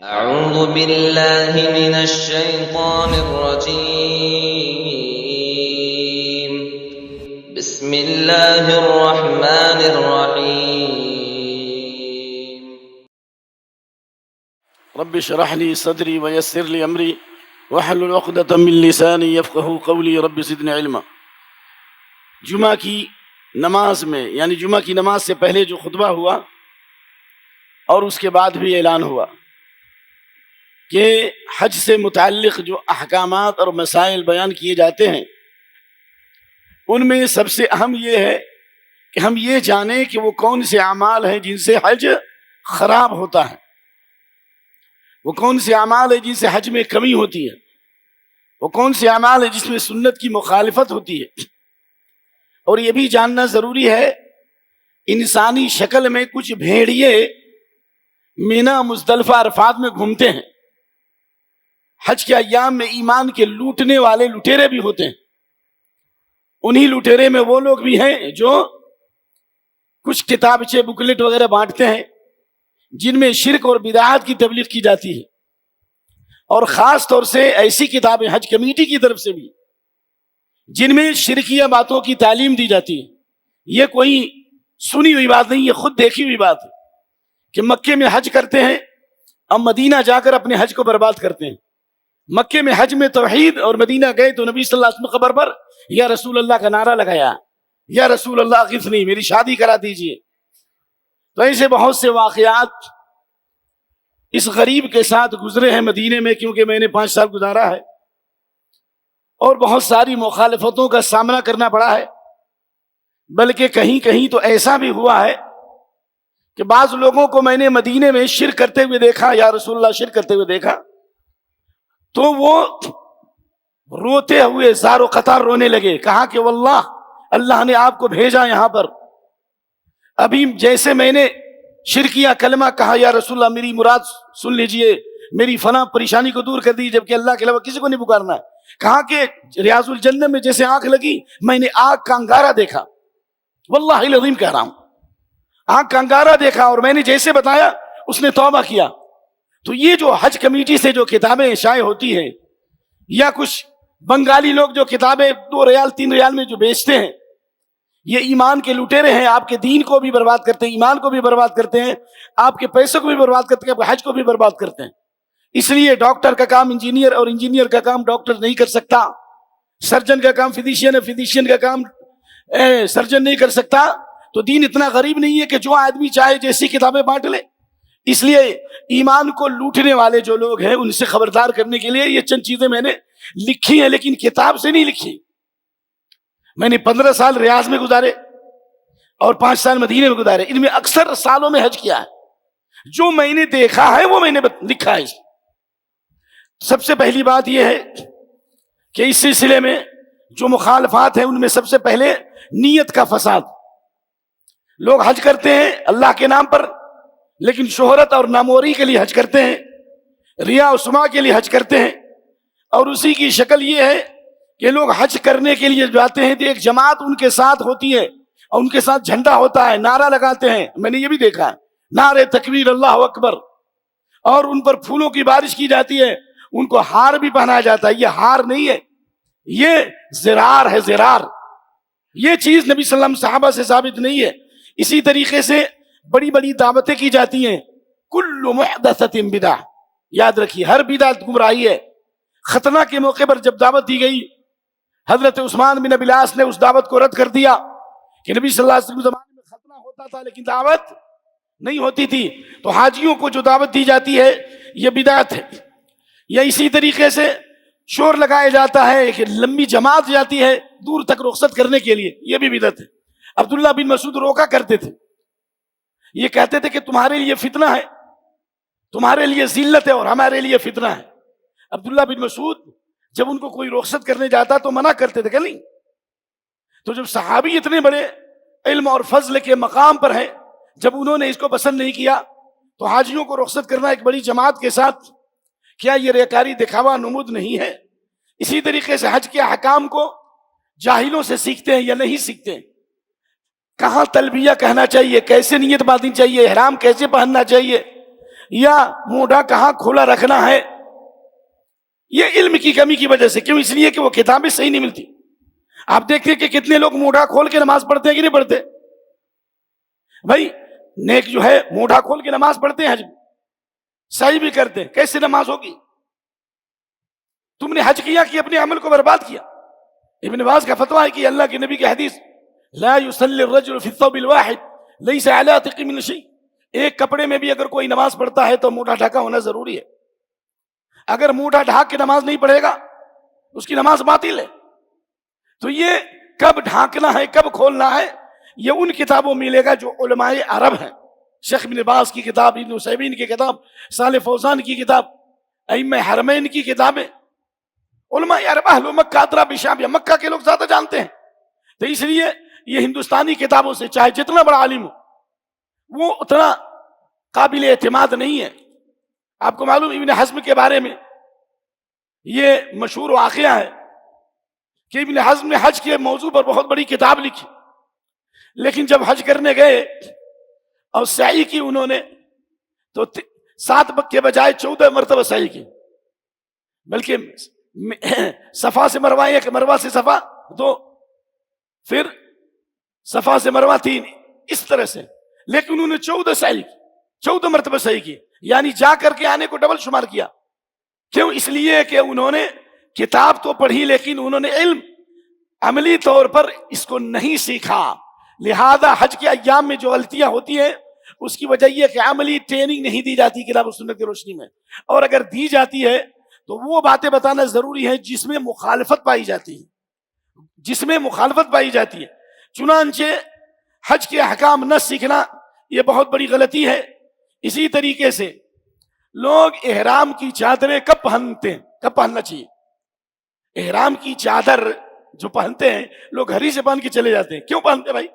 أعوذ بالله من الشيطان الرجيم. بسم الله الرحمن الرحيم. رب اشرح لي صدري ويسر لي امري واحلل عقدة من لساني يفقهوا قولي رب زدني علما. جمعہ کی نماز میں یعنی جمعہ کی نماز سے پہلے جو خطبہ ہوا اور اس کے بعد بھی اعلان ہوا کہ حج سے متعلق جو احکامات اور مسائل بیان کیے جاتے ہیں ان میں سب سے اہم یہ ہے کہ ہم یہ جانیں کہ وہ کون سے اعمال ہیں جن سے حج خراب ہوتا ہے، وہ کون سے اعمال ہیں جن سے حج میں کمی ہوتی ہے، وہ کون سے اعمال ہیں جس میں سنت کی مخالفت ہوتی ہے. اور یہ بھی جاننا ضروری ہے انسانی شکل میں کچھ بھیڑیے مینا مزدلفہ عرفات میں گھومتے ہیں. حج کے ایام میں ایمان کے لوٹنے والے لٹیرے بھی ہوتے ہیں. انہی لٹیرے میں وہ لوگ بھی ہیں جو کچھ کتابچے بکلیٹ وغیرہ بانٹتے ہیں جن میں شرک اور بدعات کی تبلیغ کی جاتی ہے، اور خاص طور سے ایسی کتابیں حج کمیٹی کی طرف سے بھی جن میں شرکیہ باتوں کی تعلیم دی جاتی ہے. یہ کوئی سنی ہوئی بات نہیں، یہ خود دیکھی ہوئی بات ہے کہ مکے میں حج کرتے ہیں، اب مدینہ جا کر اپنے حج کو برباد کرتے ہیں. مکے میں حج میں توحید، اور مدینہ گئے تو نبی صلی اللہ علیہ وسلم قبر پر یا رسول اللہ کا نعرہ لگایا، یا رسول اللہ اغثنی، میری شادی کرا دیجئے. تو ایسے بہت سے واقعات اس غریب کے ساتھ گزرے ہیں مدینے میں، کیونکہ میں نے 5 سال گزارا ہے اور بہت ساری مخالفتوں کا سامنا کرنا پڑا ہے. بلکہ کہیں کہیں تو ایسا بھی ہوا ہے کہ بعض لوگوں کو میں نے مدینے میں شرک کرتے ہوئے دیکھا، یا رسول اللہ شرک کرتے ہوئے دیکھا، تو وہ روتے ہوئے زار و قطار رونے لگے. کہا کہ واللہ اللہ نے آپ کو بھیجا یہاں پر، ابھی جیسے میں نے شرکیہ کلمہ کہا یا رسول اللہ میری مراد سن لیجئے، میری فلاں پریشانی کو دور کر دی، جبکہ اللہ کے علاوہ کسی کو نہیں پکارنا ہے. کہا کہ ریاض الجنہ میں جیسے آنکھ لگی میں نے آگ کا انگارہ دیکھا، واللہ العظیم کہہ رہا ہوں، آگ کا انگارہ دیکھا، اور میں نے جیسے بتایا اس نے توبہ کیا. تو یہ جو حج کمیٹی سے جو کتابیں شائع ہوتی ہیں، یا کچھ بنگالی لوگ جو کتابیں 2 ریال 3 ریال میں جو بیچتے ہیں، یہ ایمان کے لٹیرے ہیں. آپ کے دین کو بھی برباد کرتے ہیں، ایمان کو بھی برباد کرتے ہیں، آپ کے پیسوں کو بھی برباد کرتے ہیں، آپ کے حج کو بھی برباد کرتے ہیں. اس لیے ڈاکٹر کا کام انجینئر، اور انجینئر کا کام ڈاکٹر نہیں کر سکتا. سرجن کا کام فزیشین ہے، فزیشین کا کام سرجن نہیں کر سکتا. تو دین اتنا غریب نہیں ہے کہ جو آدمی چاہے جیسی کتابیں بانٹ لے. اس لیے ایمان کو لوٹنے والے جو لوگ ہیں ان سے خبردار کرنے کے لیے یہ چند چیزیں میں نے لکھی ہیں، لیکن کتاب سے نہیں لکھی. میں نے 15 سال ریاض میں گزارے اور 5 سال مدینے میں گزارے. ان میں اکثر سالوں میں حج کیا ہے. جو میں نے دیکھا ہے وہ میں نے لکھا ہے. سب سے پہلی بات یہ ہے کہ اس سلسلے میں جو مخالفات ہیں ان میں سب سے پہلے نیت کا فساد. لوگ حج کرتے ہیں اللہ کے نام پر، لیکن شہرت اور ناموری کے لیے حج کرتے ہیں، ریا و سما کے لیے حج کرتے ہیں. اور اسی کی شکل یہ ہے کہ لوگ حج کرنے کے لیے جاتے ہیں تو ایک جماعت ان کے ساتھ ہوتی ہے اور ان کے ساتھ جھنڈا ہوتا ہے، نعرہ لگاتے ہیں. میں نے یہ بھی دیکھا ہے، نعرے تکبیر اللہ اکبر، اور ان پر پھولوں کی بارش کی جاتی ہے، ان کو ہار بھی پہنایا جاتا ہے. یہ ہار نہیں ہے، یہ زرار ہے، زرار. یہ چیز نبی صلی اللہ علیہ وسلم صحابہ سے ثابت نہیں ہے. اسی طریقے سے بڑی بڑی دعوتیں کی جاتی ہیں، کل محدثۃ بدعہ. یاد رکھیے ہر بدعت گمراہی ہے. ختنہ کے موقع پر جب دعوت دی گئی، حضرت عثمان بن ابی العاص نے اس دعوت کو رد کر دیا کہ نبی صلی اللہ علیہ وسلم زمانے میں ختنہ ہوتا تھا لیکن دعوت نہیں ہوتی تھی. تو حاجیوں کو جو دعوت دی جاتی ہے یہ بدعت ہے. یا اسی طریقے سے شور لگایا جاتا ہے کہ لمبی جماعت جاتی ہے دور تک رخصت کرنے کے لیے، یہ بھی بدعت ہے. عبداللہ بن مسعود روکا کرتے تھے، یہ کہتے تھے کہ تمہارے لیے فتنہ ہے، تمہارے لیے ذلت ہے اور ہمارے لیے فتنہ ہے. عبداللہ بن مسعود جب ان کو کوئی رخصت کرنے جاتا تو منع کرتے تھے کہ نہیں. تو جب صحابی اتنے بڑے علم اور فضل کے مقام پر ہیں، جب انہوں نے اس کو پسند نہیں کیا تو حاجیوں کو رخصت کرنا ایک بڑی جماعت کے ساتھ، کیا یہ ریاکاری دکھاوا نمود نہیں ہے؟ اسی طریقے سے حج کے احکام کو جاہلوں سے سیکھتے ہیں یا نہیں سیکھتے ہیں. کہاں تلبیہ کہنا چاہیے، کیسے نیت باندھنی چاہیے، احرام کیسے پہننا چاہیے، یا موڈا کہاں کھولا رکھنا ہے، یہ علم کی کمی کی وجہ سے. کیوں؟ اس لیے کہ وہ کتابیں صحیح نہیں ملتی. آپ دیکھتے ہیں کہ کتنے لوگ موڈا کھول کے نماز پڑھتے ہیں کہ نہیں پڑھتے؟ بھائی نیک جو ہے موڈا کھول کے نماز پڑھتے ہیں، حج صحیح بھی کرتے ہیں، کیسے نماز ہوگی؟ تم نے حج کیا کہ اپنے عمل کو برباد کیا. ابن باز کا فتویٰ ہے کہ اللہ کے نبی کی حدیث لا يصلي الرجل في الثوب الواحد ليس على عاتق من شيء، ایک کپڑے میں بھی اگر کوئی نماز پڑھتا ہے تو موڈا ڈھکا ہونا ضروری ہے. اگر موڈا ڈھاک کے نماز نہیں پڑھے گا اس کی نماز باطل ہے. تو یہ کب ڈھانکنا ہے کب کھولنا ہے یہ ان کتابوں میں ملے گا جو علماء عرب ہیں. شیخ ابن باز کی کتاب، ابن عثیمین کی کتاب، صالح فوزان کی کتاب، ائمہ حرمین کی کتابیں، علماء عرب اہل مکہ ادری بشام، مکہ کے لوگ زیادہ جانتے ہیں. تو اس لیے یہ ہندوستانی کتابوں سے چاہے جتنا بڑا عالم ہو وہ اتنا قابل اعتماد نہیں ہے. آپ کو معلوم ابن حزم کے بارے میں یہ مشہور واقعہ ہے کہ ابن حزم نے حج کے موضوع پر بہت بڑی کتاب لکھی، لیکن جب حج کرنے گئے اور سعی کی انہوں نے تو 7 کے بجائے 14 مرتبہ سعی کی، بلکہ صفا سے مروہ 1، مروہ سے صفا 2، پھر صفا سے مروہ 3، اس طرح سے. لیکن انہوں نے 14 سعی کی، 14 مرتبہ صحیح کی، یعنی جا کر کے آنے کو ڈبل شمار کیا. کیوں؟ اس لیے کہ انہوں نے کتاب تو پڑھی لیکن انہوں نے علم عملی طور پر اس کو نہیں سیکھا. لہذا حج کے ایام میں جو غلطیاں ہوتی ہیں اس کی وجہ یہ کہ عملی ٹریننگ نہیں دی جاتی کتاب و سنت کی روشنی میں، اور اگر دی جاتی ہے تو وہ باتیں بتانا ضروری ہے جس میں مخالفت پائی جاتی ہے، جس میں مخالفت پائی جاتی ہے. چنانچہ حج کے احکام نہ سیکھنا یہ بہت بڑی غلطی ہے. اسی طریقے سے لوگ احرام کی چادریں کب پہنتے ہیں، کب پہننا چاہیے؟ احرام کی چادر جو پہنتے ہیں لوگ گھر ہی سے پہن کے چلے جاتے ہیں. کیوں پہنتے بھائی؟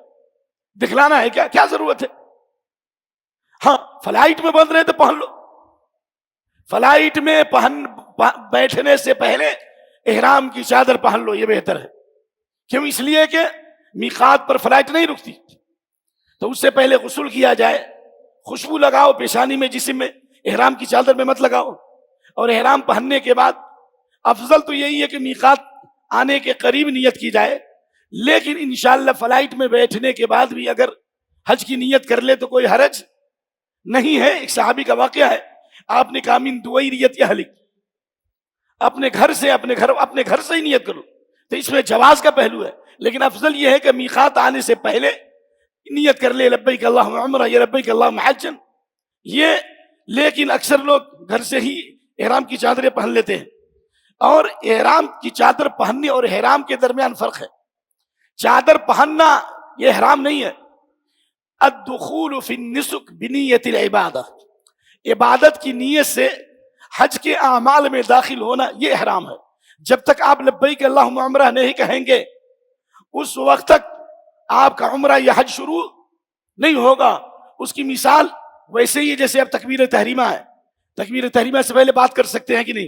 دکھلانا ہے کیا ضرورت ہے؟ ہاں فلائٹ میں بند رہے تو پہن لو، فلائٹ میں بیٹھنے سے پہلے احرام کی چادر پہن لو، یہ بہتر ہے. کیوں؟ اس لیے کہ میقات پر فلائٹ نہیں رکتی، تو اس سے پہلے غسل کیا جائے، خوشبو لگاؤ پیشانی میں، جسم میں، احرام کی چادر میں مت لگاؤ. اور احرام پہننے کے بعد افضل تو یہی ہے کہ میقات آنے کے قریب نیت کی جائے، لیکن انشاءاللہ فلائٹ میں بیٹھنے کے بعد بھی اگر حج کی نیت کر لے تو کوئی حرج نہیں ہے. ایک صحابی کا واقعہ ہے، آپ نے کہا من دویریت اہلک، اپنے گھر سے ہی نیت کرو. تو اس میں جواز کا پہلو ہے، لیکن افضل یہ ہے کہ میقات آنے سے پہلے نیت کر لے لبیک اللہم عمرہ یا لبیک اللہم حجن. یہ لیکن اکثر لوگ گھر سے ہی احرام کی چادریں پہن لیتے ہیں، اور احرام کی چادر پہننے اور احرام کے درمیان فرق ہے. چادر پہننا یہ احرام نہیں ہے. الدخول فی النسک بنیت العبادہ، عبادت کی نیت سے حج کے اعمال میں داخل ہونا یہ احرام ہے. جب تک آپ لبیک اللہم عمرہ نہیں کہیں گے اس وقت تک آپ کا عمرہ یا حج شروع نہیں ہوگا. اس کی مثال ویسے ہی جیسے اب تکبیر تحریمہ ہے، تکبیر تحریمہ سے پہلے بات کر سکتے ہیں کہ نہیں؟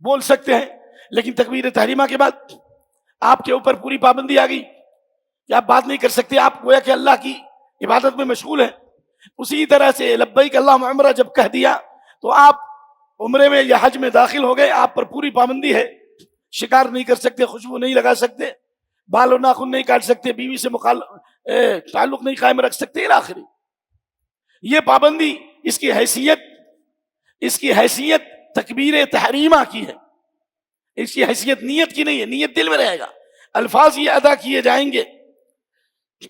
بول سکتے ہیں، لیکن تکبیر تحریمہ کے بعد آپ کے اوپر پوری پابندی آ گئی کہ آپ بات نہیں کر سکتے، آپ گویا کہ اللہ کی عبادت میں مشغول ہیں. اسی طرح سے لبیک اللہم عمرہ جب کہہ دیا تو آپ عمرے میں یا حج میں داخل ہو گئے، آپ پر پوری پابندی ہے. شکار نہیں کر سکتے، خوشبو نہیں لگا سکتے، بال و ناخن نہیں کاٹ سکتے، بیوی سے تعلق نہیں قائم رکھ سکتے آخری. یہ پابندی اس کی حیثیت تکبیر تحریمہ کی ہے، اس کی حیثیت نیت کی نہیں ہے. نیت دل میں رہے گا، الفاظ یہ ادا کیے جائیں گے.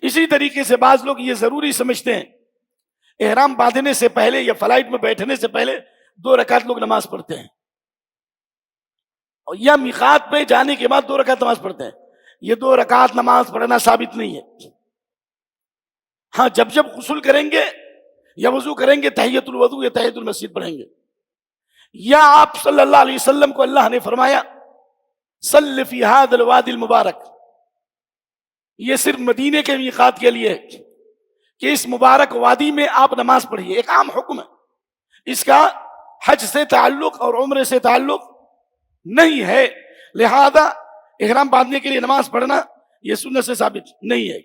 اسی طریقے سے بعض لوگ یہ ضروری سمجھتے ہیں احرام باندھنے سے پہلے یا فلائٹ میں بیٹھنے سے پہلے 2 رکعت لوگ نماز پڑھتے ہیں، اور یا میقات پہ جانے کے بعد 2 رکعت نماز پڑھتے ہیں. یہ 2 رکعت نماز پڑھنا ثابت نہیں ہے. ہاں جب غسل کریں گے یا وضو کریں گے تحیۃ الوضو یا تحیۃ المسجد پڑھیں گے. یا آپ صلی اللہ علیہ وسلم کو اللہ نے فرمایا صلی فی ھذا الوادی المبارک، یہ صرف مدینے کے میقات کے لیے ہے کہ اس مبارک وادی میں آپ نماز پڑھیے. ایک عام حکم ہے، اس کا حج سے تعلق اور عمرے سے تعلق نہیں ہے. لہذا احرام باندھنے کے لیے نماز پڑھنا یہ سنت سے ثابت نہیں ہے.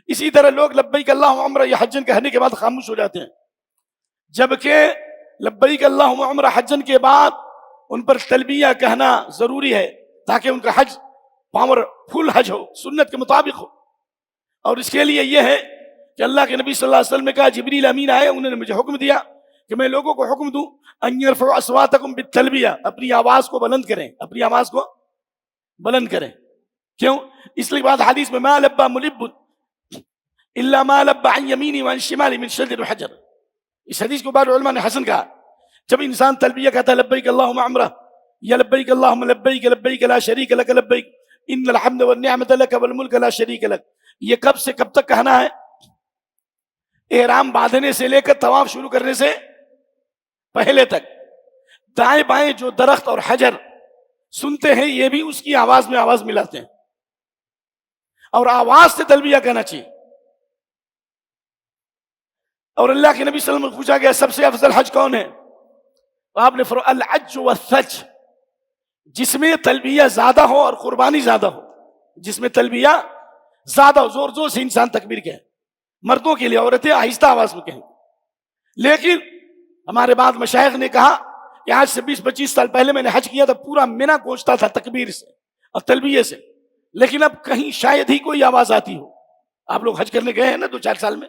اسی طرح لوگ لبیک اللہم عمرہ یا حجن کہنے کے بعد خاموش ہو جاتے ہیں، جبکہ لبیک اللہم عمرہ حجن کے بعد ان پر تلبیہ کہنا ضروری ہے تاکہ ان کا حج پاور فل حج ہو، سنت کے مطابق ہو. اور اس کے لیے یہ ہے کہ اللہ کے نبی صلی اللہ علیہ وسلم نے کہا جبریل امین آئے، انہوں نے مجھے حکم دیا کہ میں لوگوں کو حکم دوں ان یرفعوا اصواتکم بالتلبیہ، اپنی آواز کو بلند کریں، اپنی آواز کو بلند کریں. کیوں؟ اس لیے بعد حدیث میں ما لبى ملب الا ما لبى عن يمينه وعن شماله من شجر الحجر، اس حدیث کو بعض علماء نے حسن کہا. جب انسان تلبیہ کہتا ہے لبیک اللہم عمرہ یا لبیک اللہم لبیک لبیک لا شریک لک لبیک ان الحمد والنعمت لک والملک لا شریک لک، یہ کب سے کب تک کہنا ہے؟ احرام باندھنے سے لے کر طواف شروع کرنے سے پہلے تک. دائیں بائیں جو درخت اور حجر سنتے ہیں یہ بھی اس کی آواز میں آواز ملاتے ہیں، اور آواز سے تلبیہ کہنا چاہیے. اور اللہ کے نبی صلی اللہ علیہ وسلم کو پوچھا گیا سب سے افضل حج کون ہے؟ آپ نے فرمایا الحج والثج، جس میں تلبیہ زیادہ ہو اور قربانی زیادہ ہو. جس میں تلبیہ زیادہ ہو، زور زور سے انسان تکبیر کہے. مردوں کے لیے، عورتیں آہستہ آواز میں کہیں. لیکن ہمارے بعد مشائخ نے کہا کہ آج سے 20-25 سال پہلے میں نے حج کیا تھا، پورا مینا گونجتا تھا تکبیر سے اور تلبیہ سے، لیکن اب کہیں شاید ہی کوئی آواز آتی ہو. آپ لوگ حج کرنے گئے ہیں نا 2-4 سال میں،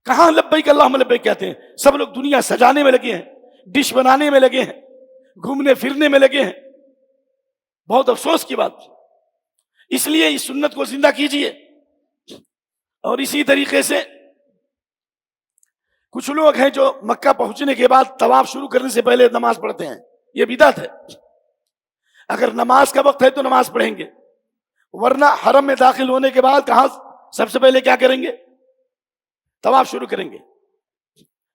کہاں لبیک اللہم لبیک کہتے ہیں؟ سب لوگ دنیا سجانے میں لگے ہیں، ڈش بنانے میں لگے ہیں، گھومنے پھرنے میں لگے ہیں. بہت افسوس کی بات. اس لیے اس سنت کو زندہ کیجئے. اور اسی طریقے سے کچھ لوگ ہیں جو مکہ پہنچنے کے بعد طواف شروع کرنے سے پہلے نماز پڑھتے ہیں، یہ بدعت ہے. اگر نماز کا وقت ہے تو نماز پڑھیں گے، ورنہ حرم میں داخل ہونے کے بعد کہاں سب سے پہلے کیا کریں گے؟ طواف شروع کریں گے.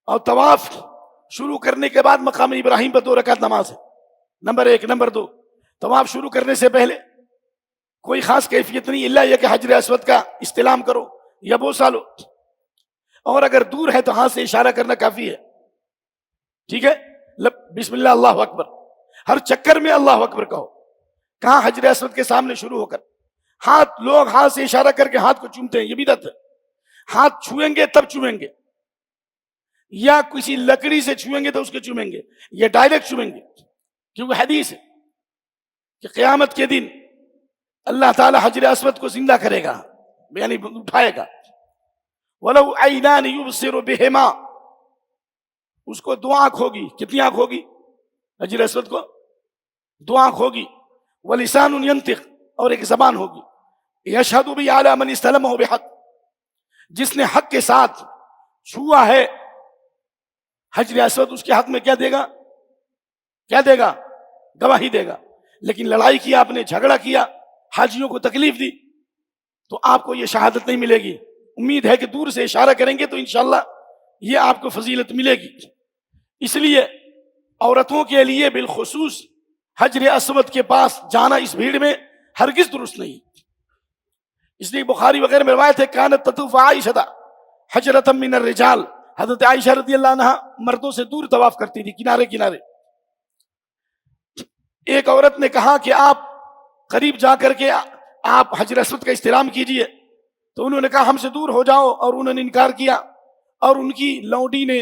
اور طواف شروع کرنے کے بعد مقام ابراہیم پر 2 رکعت نماز ہے، نمبر 1. نمبر 2، طواف شروع کرنے سے پہلے کوئی خاص کیفیت نہیں، اللہ یہ کہ حجر اسود کا استلام کرو یا بوسہ لو، اور اگر دور ہے تو ہاتھ سے اشارہ کرنا کافی ہے. ٹھیک ہے، بسم اللہ اللہ اکبر، ہر چکر میں اللہ اکبر کہو. کہاں؟ حجر اسود کے سامنے شروع ہو کر. لوگ ہاتھ سے اشارہ کر کے ہاتھ کو چومتے ہیں، یہ بدعت ہے. ہاتھ چھوئیں گے تب چومیں گے، یا کسی لکڑی سے چھوئیں گے تو اس کے چومیں گے، یا ڈائریکٹ چومیں گے. کیونکہ حدیث ہے کہ قیامت کے دن اللہ تعالی حجر اسود کو زندہ کرے گا، یعنی اٹھائے گا. وَلَوْ عَيْنَانِ يُبْصِرُ بِهِمَا، اس کو 2 آنکھ ہوگی. کتنی آنکھ ہوگی؟ حجر اسود کو 2 آنکھ ہوگی. وَلِسَانٌ يَنْطِقُ، اور ایک زبان ہوگی. يَشْهَدُ بِهِ عَلَى مَنِ اسْتَلَمَهُ بِحَقٍّ، جس نے حق کے ساتھ چھوا ہے حجر اسود، اس کے حق میں کیا دے گا؟ کیا دے گا؟ گواہی دے گا. لیکن لڑائی کیا آپ نے، جھگڑا کیا، حاجیوں کو تکلیف دی، تو آپ کو یہ شہادت نہیں ملے گی. امید ہے کہ دور سے اشارہ کریں گے تو انشاءاللہ یہ آپ کو فضیلت ملے گی. اس لیے عورتوں کے لیے بالخصوص حجر اسود کے پاس جانا اس بھیڑ میں ہرگز درست نہیں. اس لیے بخاری وغیرہ میں روایت ہے کانت تطوف عائشہ حجرۃ من الرجال، حضرت عائشہ رضی اللہ عنہا مردوں سے دور طواف کرتی تھی، کنارے کنارے. ایک عورت نے کہا کہ آپ قریب جا کر کے آپ حجر اسود کا استلام کیجئے، تو انہوں نے کہا ہم سے دور ہو جاؤ، اور انہوں نے انکار کیا. اور ان کی لونڈی نے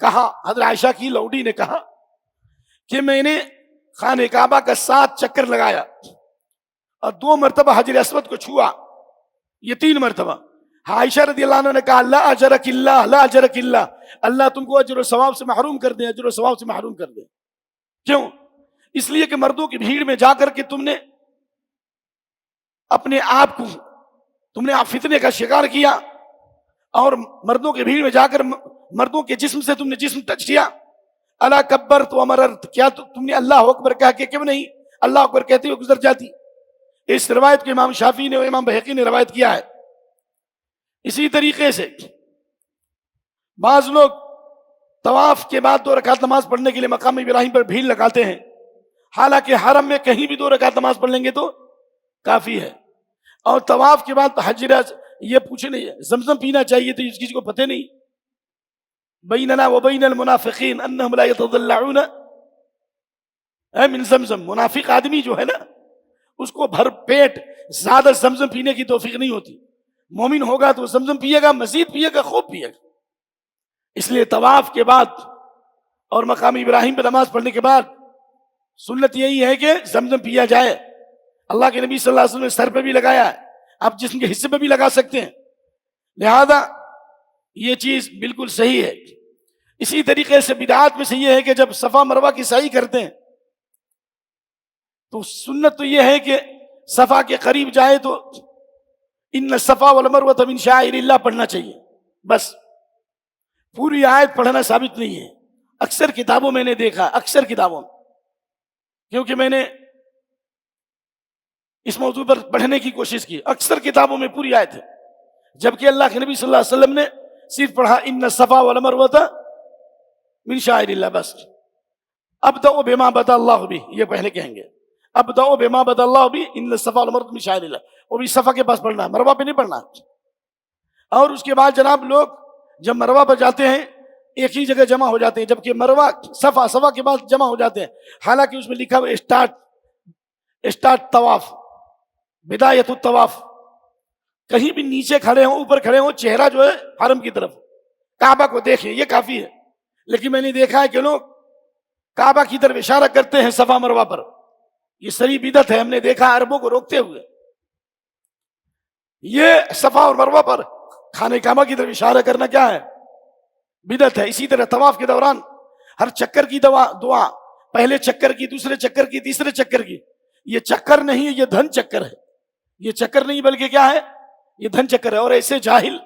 کہا، حضرت عائشہ کی لونڈی نے کہا کہ میں نے خانہ کعبہ کا 7 چکر لگایا اور 2 مرتبہ حجر اسود کو چھوا، یہ 3 مرتبہ. عائشہ رضی اللہ عنہ نے کہا لا اجرک اللہ، لا اجرک اللہ، اللہ تم کو اجر و ثواب سے محروم کر دے، اجر و ثواب سے محروم کر دے. کیوں؟ اس لیے کہ مردوں کی بھیڑ میں جا کر کے تم نے اپنے آپ کو فتنے کا شکار کیا، اور مردوں کی بھیڑ میں جا کر مردوں کے جسم سے تم نے جسم ٹچ کیا. اللہ کبر تو امرت، کیا تم نے اللہ اکبر کہا کہ کیوں نہیں اللہ اکبر کہتے ہوئے گزر جاتی؟ اس روایت کو امام شافعی نے اور امام بہقی نے روایت کیا ہے. اسی طریقے سے بعض لوگ طواف کے بعد 2 رکعت نماز پڑھنے کے لیے مقام ابراہیم پر بھیڑ لگاتے ہیں، حالانکہ حرم میں کہیں بھی 2 رکعت نماز پڑھ لیں گے تو کافی ہے. اور طواف کے بعد حجر یہ پوچھے نہیں زمزم پینا چاہیے، تو اس کسی کو پتہ نہیں. بیننا وبین المنافقین انہم لا یتضلعون من زمزم، منافق آدمی جو ہے نا اس کو بھر پیٹ زیادہ زمزم پینے کی توفیق نہیں ہوتی. مومن ہوگا تو زمزم پیے گا، مزید پیے گا، خوب پیے گا. اس لیے طواف کے بعد اور مقام ابراہیم پہ نماز پڑھنے کے بعد سنت یہی ہے کہ زمزم پیا جائے. اللہ کے نبی صلی اللہ علیہ وسلم نے سر پہ بھی لگایا ہے، آپ جسم کے حصے پہ بھی لگا سکتے ہیں، لہذا یہ چیز بالکل صحیح ہے. اسی طریقے سے بدعات میں سے یہ ہے کہ جب صفا مروہ کی سعی کرتے ہیں تو سنت تو یہ ہے کہ صفا کے قریب جائے تو ان الصفا والمروہ من شعائر اللہ پڑھنا چاہیے، بس پوری آیت پڑھنا ثابت نہیں ہے. اکثر کتابوں میں نے دیکھا، اکثر کتابوں میں، کیونکہ میں نے اس موضوع پر پڑھنے کی کوشش کی، اکثر کتابوں میں پوری آیت ہے، جبکہ اللہ کے نبی صلی اللہ علیہ وسلم نے صرف پڑھا ان الصفا والمروہ من شعائر اللہ بس. ابدأ بما بدا اللہ بھی، یہ پہلے کہیں گے ابدأ بما بدا اللہ بھی ان الصفا والمروہ من شعائر اللہ، وہ بھی صفا کے پاس پڑھنا ہے، مروہ پہ نہیں پڑھنا. اور اس کے بعد جناب لوگ جب مروہ پر جاتے ہیں ایک ہی جگہ جمع ہو جاتے ہیں، جبکہ مروہ صفا کے بعد جمع ہو جاتے ہیں، حالانکہ اس میں لکھا ہوا اسٹارٹ طواف، بدایت الطواف. کہیں بھی نیچے کھڑے ہوں اوپر کھڑے ہوں، چہرہ جو ہے حرم کی طرف، کعبہ کو دیکھیں، یہ کافی ہے. لیکن میں نے دیکھا ہے کہ لوگ کعبہ کی طرف اشارہ کرتے ہیں صفا مروہ پر، یہ صریح بدعت ہے. ہم نے دیکھا عربوں کو روکتے ہوئے، یہ صفا اور مروہ پر خانہ کعبہ کی طرف اشارہ کرنا کیا ہے؟ بدعت ہے. اسی طرح طواف کے دوران ہر چکر کی دعا، پہلے چکر کی، دوسرے چکر کی، تیسرے چکر کی، یہ چکر نہیں ہے، یہ دھن چکر ہے. یہ چکر نہیں بلکہ کیا ہے؟ یہ دھن چکر ہے. اور ایسے جاہل،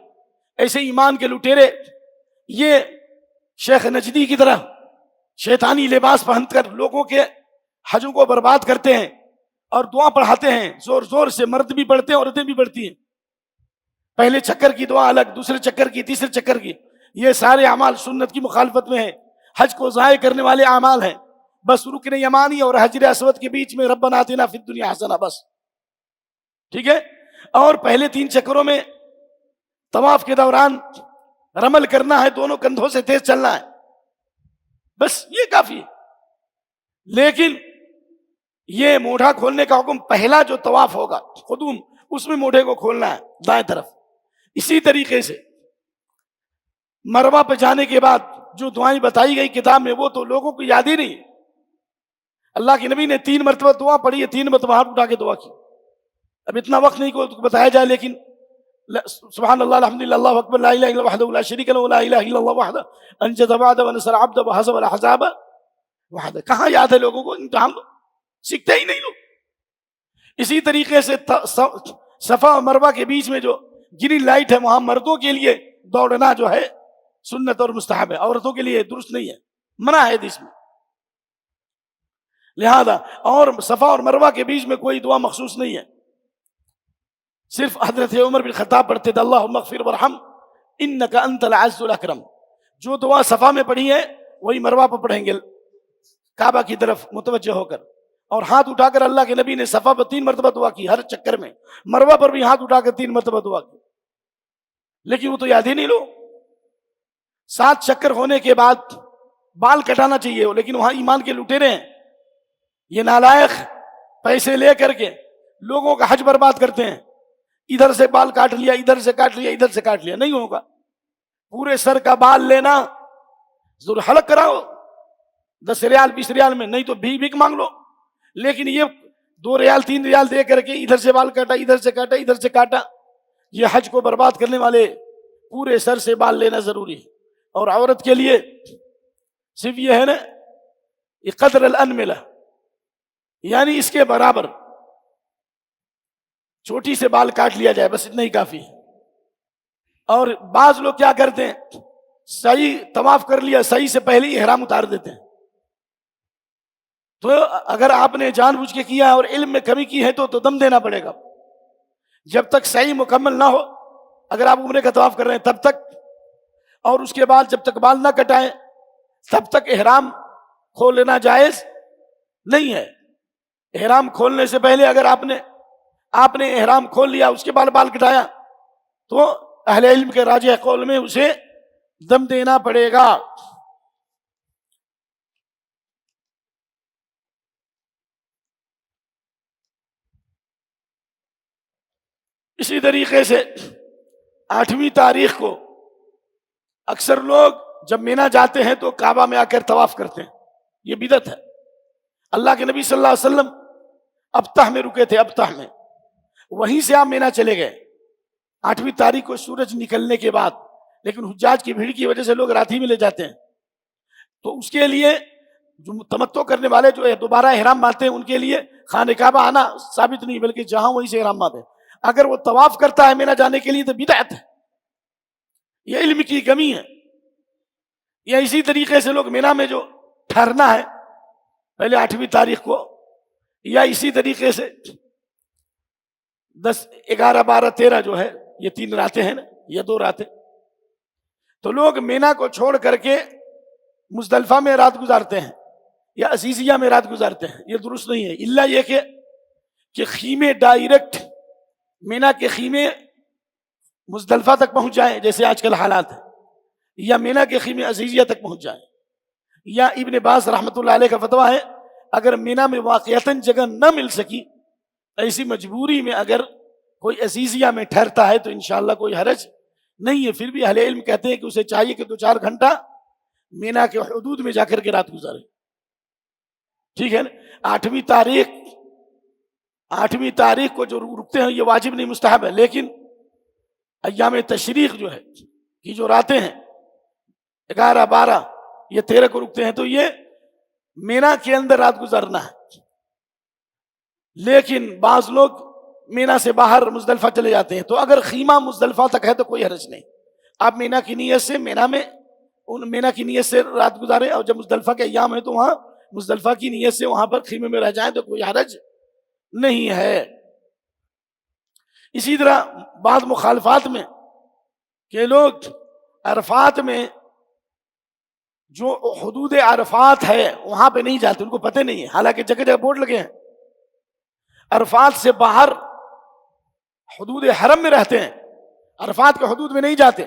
ایسے ایمان کے لٹیرے، یہ شیخ نجدی کی طرح شیطانی لباس پہن کر لوگوں کے حجوں کو برباد کرتے ہیں اور دعا پڑھاتے ہیں زور زور سے. مرد بھی پڑھتے ہیں، عورتیں بھی پڑھتی ہیں. پہلے چکر کی دعا الگ، دوسرے چکر کی، تیسرے چکر کی. یہ سارے اعمال سنت کی مخالفت میں ہیں، حج کو ضائع کرنے والے اعمال ہیں. بس رکن یمانی اور حجر اسود کے بیچ میں ربنا آتنا فی الدنیا حسنہ، بس ٹھیک ہے. اور پہلے 3 چکروں میں طواف کے دوران رمل کرنا ہے، دونوں کندھوں سے تیز چلنا ہے، بس یہ کافی ہے. لیکن یہ موڑھا کھولنے کا حکم، پہلا جو طواف ہوگا قدوم، اس میں موڑھے کو کھولنا ہے دائیں طرف. اسی طریقے سے مروہ پہ جانے کے بعد جو دعائیں بتائی گئی کتاب میں، وہ تو لوگوں کو یاد ہی نہیں. اللہ کے نبی نے 3 مرتبہ دعا پڑھی ہے، 3 مرتبہ ہاتھ اٹھا کے دعا کی. اب اتنا وقت نہیں کو بتایا جائے، لیکن سبحان اللہ الحمدللہ اللہ اکبر لا الہ الا اللہ وحدہ لا شریک لہ لا الہ الا اللہ وحدہ انجز وعدہ ونصر عبدہ وہزم الاحزاب وحدہ. کہاں یاد ہے لوگوں کو؟ امتحان سیکھتے ہی نہیں لوگ. اسی طریقے سے صفا اور مروہ کے بیچ میں جو گرین لائٹ ہے، وہاں مردوں کے لیے دوڑنا جو ہے سنت اور مستحب ہے، عورتوں کے لیے درست نہیں ہے، منع ہے حدیث میں. لہذا اور صفا اور مروہ کے بیچ میں کوئی دعا مخصوص نہیں ہے. صرف حضرت عمر بن خطاب پڑھتے تھے اللہم اغفر وارحم انک انت العز الاکرم. جو دعا صفا میں پڑھی ہے وہی مروہ پر پڑھیں گے کعبہ کی طرف متوجہ ہو کر، اور ہاتھ اٹھا کر. اللہ کے نبی نے صفا پر 3 مرتبہ دعا کی ہر چکر میں، مروہ پر بھی ہاتھ اٹھا کر 3 مرتبہ دعا کی. لیکن وہ تو یاد ہی نہیں لو. 7 چکر ہونے کے بعد بال کٹانا چاہیے، لیکن وہاں ایمان کے لٹیرے ہیں، یہ نالائق پیسے لے کر کے لوگوں کا حج برباد کرتے ہیں. ادھر سے بال کاٹ لیا، ادھر سے کاٹ لیا، ادھر سے کاٹ لیا، نہیں ہوگا. پورے سر کا بال لینا ضرور حلق کراؤ 10 ریال 20 ریال میں، نہیں تو بھیک مانگ لو. لیکن یہ 2 ریال 3 ریال دے کر کے ادھر سے بال کاٹا، ادھر سے کاٹا، ادھر سے کاٹا، یہ حج کو برباد کرنے والے. پورے سر سے بال لینا ضروری ہے. اور عورت کے لیے صرف یہ ہے نا، یہ قدر الانملہ، یعنی اس کے برابر چوٹی سے بال کاٹ لیا جائے، بس اتنا ہی کافی ہے. اور بعض لوگ کیا کرتے ہیں، صحیح طواف کر لیا، صحیح سے پہلے ہی احرام اتار دیتے ہیں. تو اگر آپ نے جان بوجھ کے کیا اور علم میں کمی کی ہے تو دم دینا پڑے گا. جب تک صحیح مکمل نہ ہو، اگر آپ عمرے کا طواف کر رہے ہیں تب تک، اور اس کے بعد جب تک بال نہ کٹائیں تب تک احرام کھول لینا جائز نہیں ہے. احرام کھولنے سے پہلے اگر آپ نے احرام کھول لیا، اس کے بعد بال کٹایا، تو اہل علم کے راجح قول میں اسے دم دینا پڑے گا. اسی طریقے سے 8ویں تاریخ کو اکثر لوگ جب مینا جاتے ہیں تو کعبہ میں آ کر طواف کرتے ہیں، یہ بدعت ہے۔ اللہ کے نبی صلی اللہ علیہ وسلم ابتح میں رکے تھے، ابتح میں، وہیں سے آپ مینا چلے گئے 8ویں تاریخ کو سورج نکلنے کے بعد، لیکن حجاج کی بھیڑ کی وجہ سے لوگ رات ہی میں لے جاتے ہیں، تو اس کے لیے جو تمتع کرنے والے جو ہے دوبارہ احرام باندھتے ہیں ان کے لیے خانہ کعبہ آنا ثابت نہیں، بلکہ جہاں وہیں سے احرام باندھے۔ اگر وہ طواف کرتا ہے مینا جانے کے لیے تو بدعت ہے، یہ علم کی کمی ہے۔ یا اسی طریقے سے لوگ مینا میں جو ٹھہرنا ہے پہلے 8ویں تاریخ کو، یا اسی طریقے سے 10 11 12 13 جو ہے یہ 3 راتیں ہیں نا، یہ 2 راتیں، تو لوگ مینا کو چھوڑ کر کے مزدلفہ میں رات گزارتے ہیں یا عزیزیہ میں رات گزارتے ہیں، یہ درست نہیں ہے۔ الا یہ کہ خیمے ڈائریکٹ مینا کے خیمے مزدلفہ تک پہنچ جائیں جیسے آج کل حالات ہیں، یا مینا کے خیمے عزیزیہ تک پہنچ جائیں۔ یا ابن باز رحمۃ اللہ علیہ کا فتویٰ ہے اگر مینا میں واقعتاً جگہ نہ مل سکی، ایسی مجبوری میں اگر کوئی عزیزیہ میں ٹھہرتا ہے تو انشاءاللہ کوئی حرج نہیں ہے۔ پھر بھی اہل علم کہتے ہیں کہ اسے چاہیے کہ 2-4 گھنٹہ مینا کے حدود میں جا کر کے رات گزارے، ٹھیک ہے نا۔ 8ویں تاریخ کو جو رکتے ہیں یہ واجب نہیں، مستحب ہے، لیکن ایام تشریق جو ہے یہ جو راتیں ہیں 11 12 یہ 13 کو رکتے ہیں، تو یہ مینا کے اندر رات گزارنا ہے۔ لیکن بعض لوگ مینا سے باہر مزدلفہ چلے جاتے ہیں، تو اگر خیمہ مزدلفہ تک ہے تو کوئی حرج نہیں، آپ مینا کی نیت سے مینا کی نیت سے رات گزارے، اور جب مزدلفہ کے ایام ہے تو وہاں مزدلفہ کی نیت سے وہاں پر خیمے میں رہ جائیں تو کوئی حرج نہیں ہے۔ اسی طرح بعض مخالفات میں کہ لوگ عرفات میں جو حدود عرفات ہے وہاں پہ نہیں جاتے، ان کو پتہ نہیں ہے، حالانکہ جگہ جگہ بورڈ لگے ہیں، عرفات سے باہر حدود حرم میں رہتے ہیں، عرفات کے حدود میں نہیں جاتے۔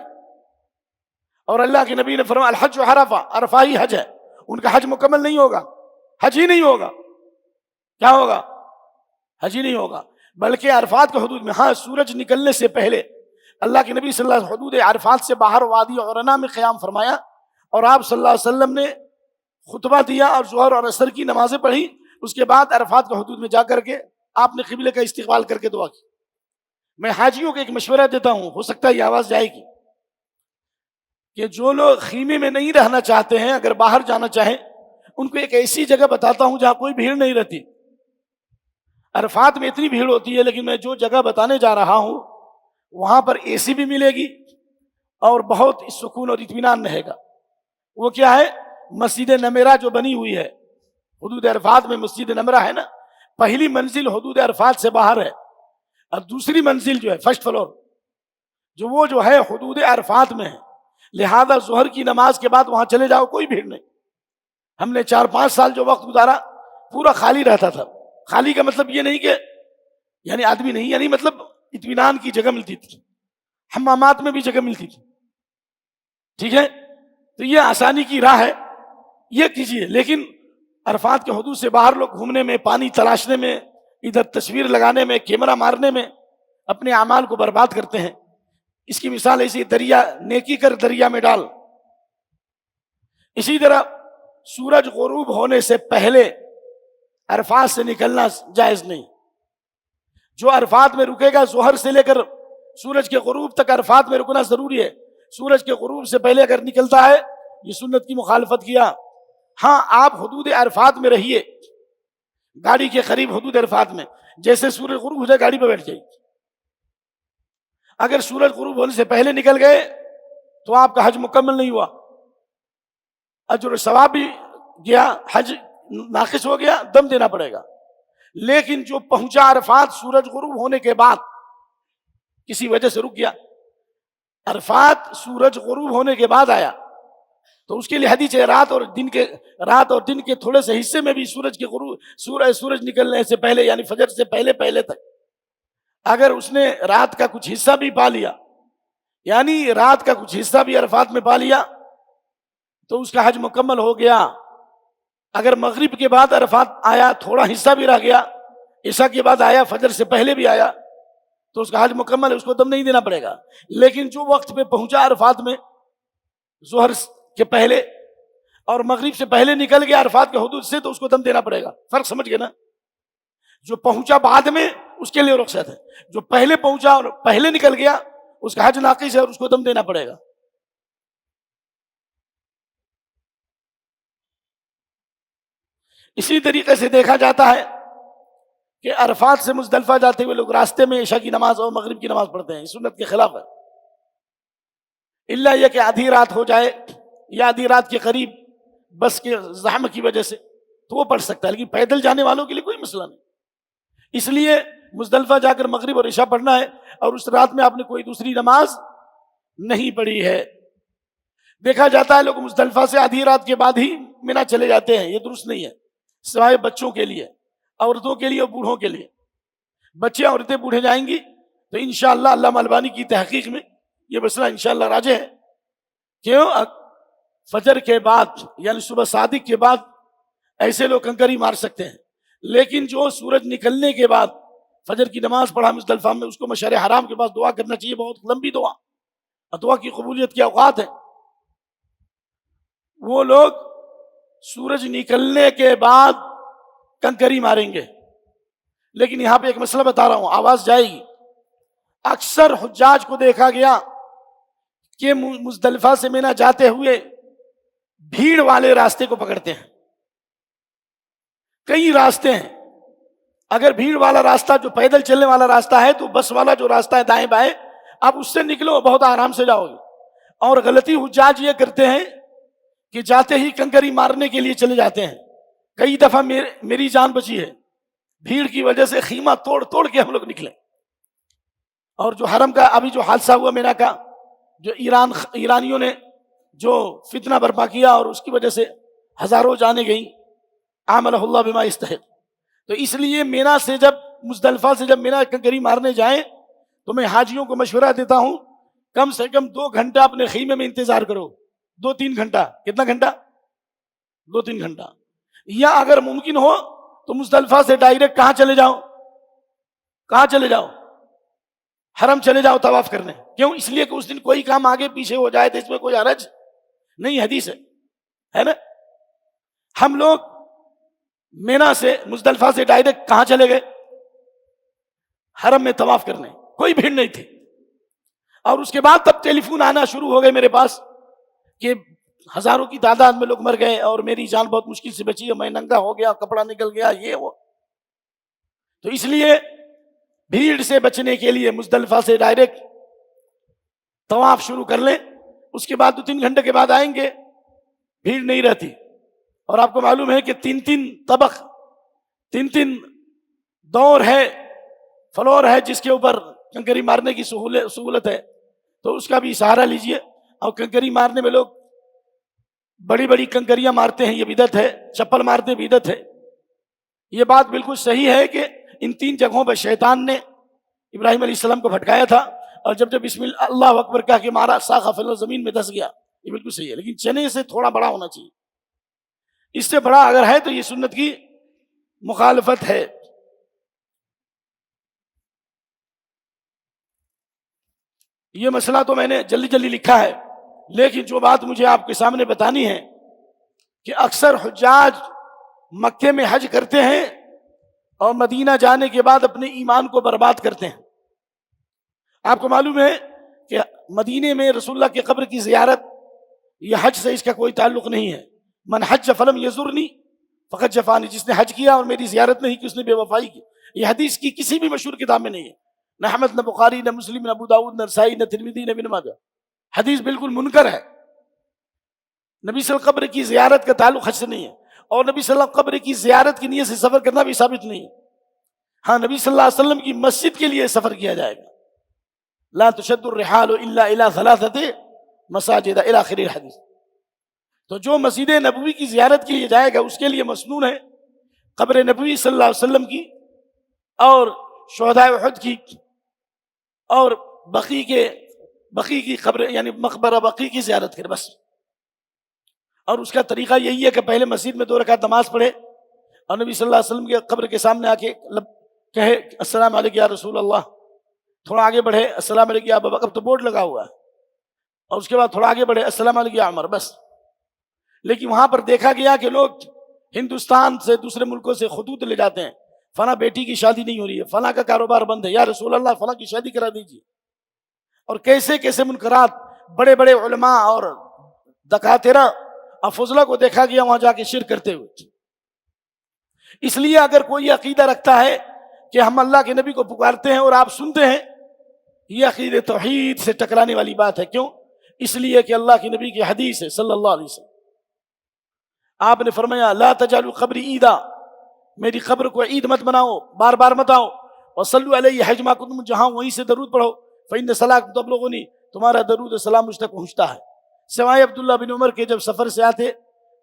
اور اللہ کے نبی نے فرمایا الحج عرفہ، عرفہ ہی حج ہے، ان کا حج مکمل نہیں ہوگا، حج ہی نہیں ہوگا، کیا ہوگا؟ حج ہی نہیں ہوگا، بلکہ عرفات کے حدود میں، ہاں سورج نکلنے سے پہلے اللہ کے نبی صلی اللہ علیہ وسلم حدود عرفات سے باہر وادی عرنا میں قیام فرمایا، اور آپ صلی اللہ علیہ وسلم نے خطبہ دیا اور ظہر اور عصر کی نمازیں پڑھی، اس کے بعد عرفات کے حدود میں جا کر کے آپ نے قبلے کا استقبال کر کے دعا کی۔ میں حاجیوں کو ایک مشورہ دیتا ہوں، ہو سکتا ہے یہ آواز جائے گی، کہ جو لوگ خیمے میں نہیں رہنا چاہتے ہیں اگر باہر جانا چاہیں ان کو ایک ایسی جگہ بتاتا ہوں جہاں کوئی بھیڑ نہیں رہتی۔ عرفات میں اتنی بھیڑ ہوتی ہے، لیکن میں جو جگہ بتانے جا رہا ہوں وہاں پر اے سی بھی ملے گی اور بہت سکون اور اطمینان رہے گا۔ وہ کیا ہے؟ مسجد نمرہ جو بنی ہوئی ہے حدود عرفات میں، مسجد نمرہ ہے نا، پہلی منزل حدود عرفات سے باہر ہے، اور دوسری منزل جو ہے فرسٹ فلور وہ جو ہے حدود عرفات میں ہے، لہذا ظہر کی نماز کے بعد وہاں چلے جاؤ، کوئی بھیڑ نہیں۔ ہم نے 4-5 سال جو وقت گزارا پورا خالی رہتا تھا۔ خالی کا مطلب یہ نہیں کہ یعنی آدمی نہیں، یعنی مطلب اطمینان کی جگہ ملتی تھی، حمامات میں بھی جگہ ملتی تھی، ٹھیک ہے؟ تو یہ آسانی کی راہ ہے، یہ کیجیے۔ لیکن عرفات کے حدود سے باہر لوگ گھومنے میں، پانی تلاشنے میں، ادھر تصویر لگانے میں، کیمرہ مارنے میں اپنے اعمال کو برباد کرتے ہیں۔ اس کی مثال ایسی، دریا نیکی کر دریا میں ڈال۔ اسی طرح سورج غروب ہونے سے پہلے عرفات سے نکلنا جائز نہیں۔ جو عرفات میں رکے گا ظہر سے لے کر سورج کے غروب تک عرفات میں رکنا ضروری ہے۔ سورج کے غروب سے پہلے اگر نکلتا ہے یہ سنت کی مخالفت کیا۔ ہاں آپ حدود عرفات میں رہیے، گاڑی کے قریب حدود عرفات میں، جیسے سورج غروب ہو جائے گاڑی پہ بیٹھ جائیے۔ اگر سورج غروب ہونے سے پہلے نکل گئے تو آپ کا حج مکمل نہیں ہوا، اجر و ثواب بھی گیا، حج ناقص ہو گیا، دم دینا پڑے گا۔ لیکن جو پہنچا عرفات سورج غروب ہونے کے بعد، کسی وجہ سے رک گیا، عرفات سورج غروب ہونے کے بعد آیا، تو اس کے لیے حدیث ہے رات اور دن کے تھوڑے سے حصے میں بھی سورج نکلنے سے پہلے یعنی فجر سے پہلے تک اگر اس نے رات کا کچھ حصہ بھی پا لیا، یعنی رات کا کچھ حصہ بھی عرفات میں پا لیا، تو اس کا حج مکمل ہو گیا۔ اگر مغرب کے بعد عرفات آیا، تھوڑا حصہ بھی رہ گیا، عشاء کے بعد آیا، فجر سے پہلے بھی آیا، تو اس کا حج مکمل ہے، اس کو دم نہیں دینا پڑے گا۔ لیکن جو وقت پہ پہنچا عرفات میں، ظہر کہ پہلے، اور مغرب سے پہلے نکل گیا عرفات کے حدود سے تو اس کو دم دینا پڑے گا. فرق سمجھ گئے نا؟ جو پہنچا بعد میں اس کے لیے رخصت ہے، جو پہلے پہنچا اور پہلے نکل گیا اس کا حج ناقص ہے اور اس کو دم دینا پڑے گا. اسی طریقے سے دیکھا جاتا ہے کہ عرفات سے مزدلفہ جاتے ہوئے لوگ راستے میں عشاء کی نماز اور مغرب کی نماز پڑھتے ہیں، اس سنت کے خلاف ہے. الا یہ کہ آدھی رات ہو جائے یا آدھی رات کے قریب بس کے زحمت کی وجہ سے تو وہ پڑھ سکتا ہے، لیکن پیدل جانے والوں کے لیے کوئی مسئلہ نہیں. اس لیے مزدلفہ جا کر مغرب اور عشاء پڑھنا ہے اور اس رات میں آپ نے کوئی دوسری نماز نہیں پڑھی ہے. دیکھا جاتا ہے لوگ مزدلفہ سے آدھی رات کے بعد ہی مینا چلے جاتے ہیں، یہ درست نہیں ہے، سوائے بچوں کے لیے، عورتوں کے لیے اور بوڑھوں کے لیے. بچے عورتیں بوڑھے جائیں گی تو انشاءاللہ علامہ البانی کی تحقیق میں یہ مسئلہ انشاءاللہ راجح ہے. کیوں؟ فجر کے بعد یعنی صبح صادق کے بعد ایسے لوگ کنکری مار سکتے ہیں، لیکن جو سورج نکلنے کے بعد فجر کی نماز پڑھا مزدلفہ میں، اس کو مشعر حرام کے پاس دعا کرنا چاہیے، بہت لمبی دعا، دعا کی قبولیت کے اوقات ہیں. وہ لوگ سورج نکلنے کے بعد کنکری ماریں گے. لیکن یہاں پہ ایک مسئلہ بتا رہا ہوں، آواز جائے گی. اکثر حجاج کو دیکھا گیا کہ مزدلفہ سے مینا جاتے ہوئے بھیڑ والے راستے کو پکڑتے ہیں. کئی راستے ہیں، اگر بھیڑ والا راستہ جو پیدل چلنے والا راستہ ہے تو بس والا جو راستہ ہے دائیں بائیں آپ اس سے نکلو، بہت آرام سے جاؤ گے. اور غلطی حجاج یہ کرتے ہیں کہ جاتے ہی کنکری مارنے کے لیے چلے جاتے ہیں. کئی دفعہ میری جان بچی ہے، بھیڑ کی وجہ سے خیمہ توڑ توڑ کے ہم لوگ نکلے. اور جو حرم کا ابھی جو حادثہ ہوا مینا کا، جو ایرانیوں نے جو فتنہ برپا کیا اور اس کی وجہ سے ہزاروں جانیں گئیں، عاملہ اللہ بما یستحق. تو اس لیے مینا سے جب مزدلفہ سے جب مینا کنکری مارنے جائیں تو میں حاجیوں کو مشورہ دیتا ہوں کم سے کم 2 گھنٹہ اپنے خیمے میں انتظار کرو. 2-3 گھنٹہ. کتنا گھنٹہ؟ 2-3 گھنٹہ. یا اگر ممکن ہو تو مزدلفہ سے ڈائریکٹ کہاں چلے جاؤ؟ کہاں چلے جاؤ؟ حرم چلے جاؤ طواف کرنے. کیوں؟ اس لیے کہ اس دن کوئی کام آگے پیچھے ہو جائے تو اس میں کوئی حرج نہیں. حدیث ہے نا. ہم لوگ مینا سے مزدلفہ سے ڈائریکٹ کہاں چلے گئے؟ حرم میں طواف کرنے. کوئی بھیڑ نہیں تھی. اور اس کے بعد تب ٹیلی فون آنا شروع ہو گئے میرے پاس کہ ہزاروں کی تعداد میں لوگ مر گئے اور میری جان بہت مشکل سے بچی ہے، میں ننگا ہو گیا، کپڑا نکل گیا، یہ وہ. تو اس لیے بھیڑ سے بچنے کے لیے مزدلفہ سے ڈائریکٹ طواف شروع کر لیں. اس کے بعد 2-3 گھنٹے کے بعد آئیں گے، بھیڑ نہیں رہتی. اور آپ کو معلوم ہے کہ 3 طبق 3 دور ہے، فلور ہے جس کے اوپر کنکری مارنے کی سہولت ہے، تو اس کا بھی سہارا لیجئے. اور کنکری مارنے میں لوگ بڑی بڑی کنکریاں مارتے ہیں، یہ بدعت ہے. چپل مارتے بدعت ہے. یہ بات بالکل صحیح ہے کہ ان 3 جگہوں پر شیطان نے ابراہیم علیہ السلام کو بھٹکایا تھا، اور جب بسم اللہ اکبر کہا کہ مارا، ساخا فل زمین میں دس گیا. یہ بالکل صحیح ہے، لیکن چنے سے تھوڑا بڑا ہونا چاہیے. اس سے بڑا اگر ہے تو یہ سنت کی مخالفت ہے. یہ مسئلہ تو میں نے جلدی جلدی لکھا ہے، لیکن جو بات مجھے آپ کے سامنے بتانی ہے کہ اکثر حجاج مکے میں حج کرتے ہیں اور مدینہ جانے کے بعد اپنے ایمان کو برباد کرتے ہیں. آپ کو معلوم ہے کہ مدینے میں رسول اللہ کی قبر کی زیارت یہ حج سے اس کا کوئی تعلق نہیں ہے. من حج فلم یزرنی فقط جفانی. جس نے حج کیا اور میری زیارت نہیں کی اس نے بے وفائی کی. یہ حدیث کی کسی بھی مشہور کتاب میں نہیں ہے، نہ احمد، نہ بخاری، نہ مسلم، نہ ابو داؤد، نہ نسائی، نہ ترمذی، نہ ابن ماجہ. حدیث بالکل منکر ہے. نبی صلی اللہ علیہ وسلم قبر کی زیارت کا تعلق حج سے نہیں ہے، اور نبی صلی اللہ علیہ وسلم قبر کی زیارت کی نیت سے سفر کرنا بھی ثابت نہیں ہے. ہاں، نبی صلی اللہ علیہ وسلم کی مسجد کے لیے سفر کیا جائے گا. لا تشد الرحال الا الى 3 مساجد الى آخر الحدیث. تو جو مسجد نبوی کی زیارت کے لیے جائے گا اس کے لیے مسنون ہے قبر نبوی صلی اللہ علیہ وسلم کی اور شہداء احد کی اور بقی کی قبر یعنی مقبرہ بقی کی زیارت کرے بس. اور اس کا طریقہ یہی ہے کہ پہلے مسجد میں 2 رکعت نماز پڑھے اور نبی صلی اللہ علیہ وسلم کے قبر کے سامنے آ کے کہے السلام علیکم یا رسول اللہ. تھوڑا آگے بڑھے السلام علیکم یا ابا بکر. اب تو بورڈ لگا ہوا ہے. اور اس کے بعد تھوڑا آگے بڑھے السلام علیکم یا عمر. بس لیکن وہاں پر دیکھا گیا کہ لوگ ہندوستان سے دوسرے ملکوں سے خطوط لے جاتے ہیں، فلاں بیٹی کی شادی نہیں ہو رہی ہے، فلاں کا کاروبار بند ہے، یا رسول اللہ فلاں کی شادی کرا دیجیے. اور کیسے کیسے منکرات، بڑے بڑے علماء اور دکاترہ افضلہ کو دیکھا گیا وہاں جا کے شرک کرتے ہوئے. اس لیے اگر کوئی عقیدہ رکھتا ہے کہ ہم اللہ کے نبی کو پکارتے ہیں اور آپ سنتے ہیں، یہ عقید توحید سے ٹکرانے والی بات ہے. کیوں؟ اس لیے کہ اللہ کے نبی کی حدیث ہے صلی اللہ علیہ وسلم، آپ نے فرمایا لا تجعلوا قبری عیدا، میری قبر کو عید مت بناؤ، بار بار مت آؤ. وصلوا علیہ حیثما کنتم، جہاں وہیں سے درود پڑھو. فإن صلاتکم تبلغنی، تمہارا درود و سلام مجھ تک پہنچتا ہے. سوائے عبداللہ بن عمر کے جب سفر سے آتے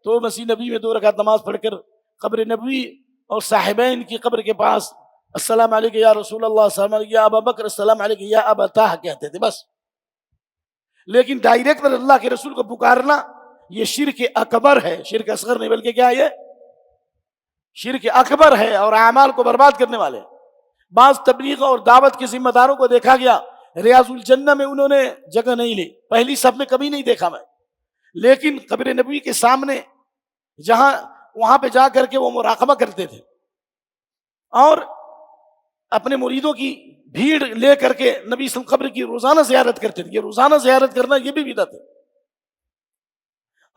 تو مسجد نبی میں 2 رکعت نماز پڑھ کر قبر نبوی اور صاحبین کی قبر کے پاس السلام علیکم یا رسول اللہ، السلام علیکم یا ابا بکر، السلام علیکم یا ابا طاہ کہتے تھے بس. لیکن ڈائریکٹ اللہ کے رسول کو پکارنا یہ شرک اکبر ہے، شرک اصغر نہیں بلکہ کیا ہے، یہ شرک اکبر ہے اور اعمال کو برباد کرنے والے. بعض تبلیغ اور دعوت کے ذمہ داروں کو دیکھا گیا ریاض الجنہ میں انہوں نے جگہ نہیں لی، پہلی صف میں کبھی نہیں دیکھا میں، لیکن قبر نبوی کے سامنے جہاں وہاں پہ جا کر کے وہ مراقبہ کرتے تھے اور اپنے مریدوں کی بھیڑ لے کر کے نبی صلی اللہ علیہ وسلم قبر کی روزانہ زیارت کرتے تھے. یہ روزانہ زیارت کرنا یہ بھی بدعت ہے،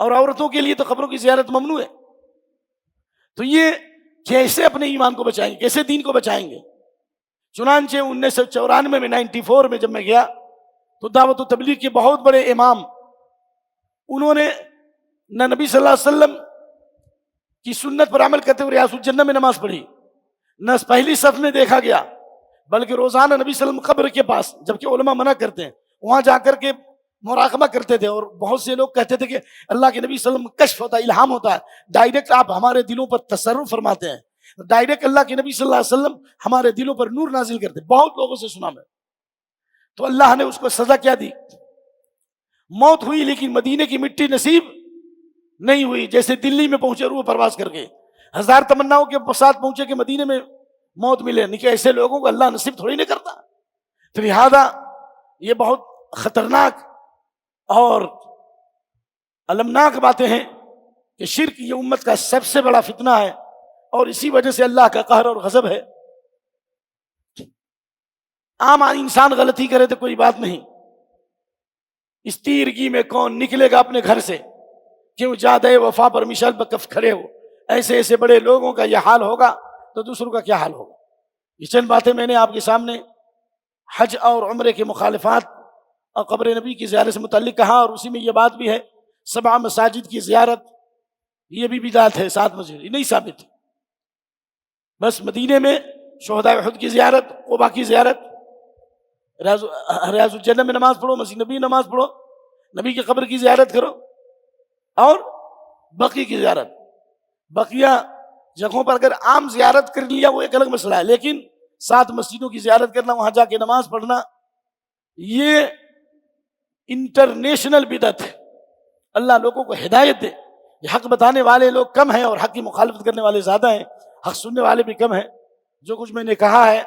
اور عورتوں کے لیے تو قبروں کی زیارت ممنوع ہے. تو یہ کیسے اپنے ایمان کو بچائیں گے، کیسے دین کو بچائیں گے؟ چنانچہ 1994 میں 94 میں جب میں گیا تو دعوت و تبلیغ کے بہت بڑے امام، انہوں نے نہ نبی صلی اللہ علیہ وسلم کی سنت پر عمل کرتے ہوئے ریاض الجنہ میں نماز پڑھی، نہ پہلی صف میں دیکھا گیا، بلکہ روزانہ نبی صلی اللہ علیہ وسلم قبر کے پاس، جبکہ علماء منع کرتے ہیں، وہاں جا کر کے مراقبہ کرتے تھے. اور بہت سے لوگ کہتے تھے کہ اللہ کے نبی صلی اللہ علیہ وسلم کشف ہوتا ہے، الہام ہوتا ہے، ڈائریکٹ آپ ہمارے دلوں پر تصرف فرماتے ہیں، ڈائریکٹ اللہ کے نبی صلی اللہ علیہ وسلم ہمارے دلوں پر نور نازل کرتے. بہت لوگوں سے سنا میں. تو اللہ نے اس کو سزا کیا دی؟ موت ہوئی، لیکن مدینے کی مٹی نصیب نہیں ہوئی. جیسے دلی میں پہنچے روح پرواز کر کے، 1000 تمناؤں کے ساتھ پہنچے کہ مدینے میں موت ملے، نہیں کہ ایسے لوگوں کو اللہ نصیب تھوڑی نہیں کرتا. تو لہذا یہ بہت خطرناک اور المناک باتیں ہیں کہ شرک یہ امت کا سب سے بڑا فتنہ ہے، اور اسی وجہ سے اللہ کا قہر اور غضب ہے. عام انسان غلطی کرے تو کوئی بات نہیں، اس تیرگی میں کون نکلے گا اپنے گھر سے؟ کیوں جادے وفا پر مشال بکف کھڑے ہو؟ ایسے ایسے بڑے لوگوں کا یہ حال ہوگا تو دوسروں کا کیا حال ہوگا؟ یہ چند باتیں میں نے آپ کے سامنے حج اور عمرے کے مخالفات اور قبر نبی کی زیارت سے متعلق کہا، اور اسی میں یہ بات بھی ہے 7 مساجد کی زیارت یہ بھی بدعت ہے. 7 مسجد یہ نہیں ثابت. بس مدینے میں شہداء احد کی زیارت، قباء کی زیارت، ریاض الجنہ میں نماز پڑھو، مسجد نبی نماز پڑھو، نبی کی قبر کی زیارت کرو، اور بقیہ کی زیارت. بقیہ جگہوں پر اگر عام زیارت کر لیا وہ ایک الگ مسئلہ ہے، لیکن 7 مسجدوں کی زیارت کرنا، وہاں جا کے نماز پڑھنا، یہ انٹرنیشنل بدعت ہے. اللہ لوگوں کو ہدایت دے. یہ حق بتانے والے لوگ کم ہیں اور حق کی مخالفت کرنے والے زیادہ ہیں، حق سننے والے بھی کم ہیں. جو کچھ میں نے کہا ہے